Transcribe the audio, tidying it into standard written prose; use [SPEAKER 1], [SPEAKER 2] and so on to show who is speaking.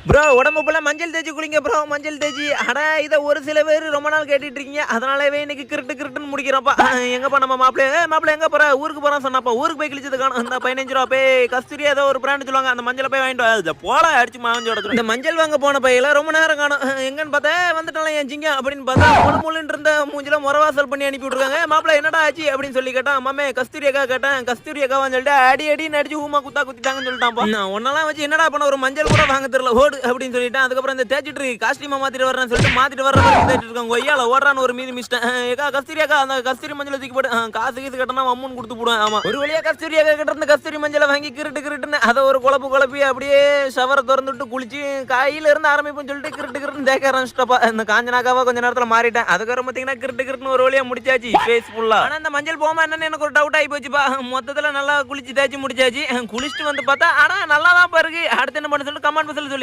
[SPEAKER 1] Bro உடம்பு ஃபுல்லா மஞ்சள் தேய்ச்சி குளிங்க ப்ரோ, மஞ்சள் தேய்ச்சி. அட இதை ஒரு சில பேர் ரொம்ப நாள் கேட்டுட்டு இருக்கீங்க, அதனாலவே இன்னைக்கு கிருட்டுன்னு முடிக்கிறப்பா. எங்கப்பா நம்ம மாப்பிள்ளை எங்க போற, ஊருக்கு போறான்னு சொன்னாப்பா. ஊருக்கு போய் கிழிச்சது காணும். இந்த 15 ரூபா போய் கஸ்தூரி ஏதோ ஒரு பிராண்ட் சொல்லுவாங்க, அந்த மஞ்சளை போய் வாங்கிட்டு வா. போல அடிச்சு மாவஞ்சோட இந்த மஞ்சள் வாங்க போன பையில ரொம்ப நேரம் காணும். எங்கன்னு பார்த்தா வந்துட்டாலும் என் ஜிங்க அப்படின்னு பார்த்தா முழுன்னு இருந்த மூஞ்சில முறவாசல் பண்ணி அனுப்பி விட்டுருக்காங்க. மாப்பிள்ளை என்னடா ஆச்சு அப்படின்னு சொல்லி கேட்டான். மாமே கஸ்தூரி அக்கா கேட்டேன், கஸ்தூரி அக்காவான்னு சொல்லிட்டு அடின்னு அடிச்சு ஊமா குத்திட்டாங்கன்னு சொல்லிட்டான். ஒன்னெல்லாம் வச்சு என்னடா பண்ண, ஒரு மஞ்சள் கூட வாங்க தெரியல ஓடு அப்படின்னு சொல்லிட்டேன். அதுக்கப்புறம் இந்த தேய்ச்சிட்டு காஸ்டியூமா மாத்திட்டு வர்றேன்னு சொல்லிட்டு மாத்திட்டு வர்ற மாதிரி தேய்ச்சிட்டு இருக்காங்க. கொய்யால ஓடுறான்னு ஒரு மீதி மிஸ்டேன். ஏக்கா கஸ்தூரி அக்கா, அந்த கஸ்தூரி மஞ்சள் தூக்கி போட்டு காசு கீசு கட்டணா அம்மன் கொடுத்து போடுவேன். ஆமா, ஒரு வழியா கஸ்தூரி அக்கா கிட்ட இருந்து கஸ்தூரி மஞ்சளை வாங்கி கிருட்டுன்னு அதை ஒரு குழப்பி அப்படியே ஷவரை திறந்துட்டு குளிச்சு கையில இருந்து ஆரம்பிப்புன்னு சொல்லிட்டு கிருட்டுன்னு தேக்க ஆரம்பிச்சிட்டப்பா. இந்த காஞ்சனாக்காவா கொஞ்ச நேரத்துல மாறிட்டேன். அதுக்கப்புறம் பாத்தீங்கன்னா கிருட்டுன்னு ஒரு வழியா முடிச்சாச்சு ஃபேஸ் ஃபுல்லா. ஆனா இந்த மஞ்சள் போமா என்னன்னு எனக்கு ஒரு டவுட் ஆகி போச்சுப்பா. மொத்தத்துல நல்லா குளிச்சு தேய்ச்சி முடிச்சாச்சு. குளிச்சுட்டு வந்து பார்த்தா ஆனா நல்லா தான் பாருங்க. அடுத்து என்ன பண்ண சொல்லி கமெண்ட் சொல்லி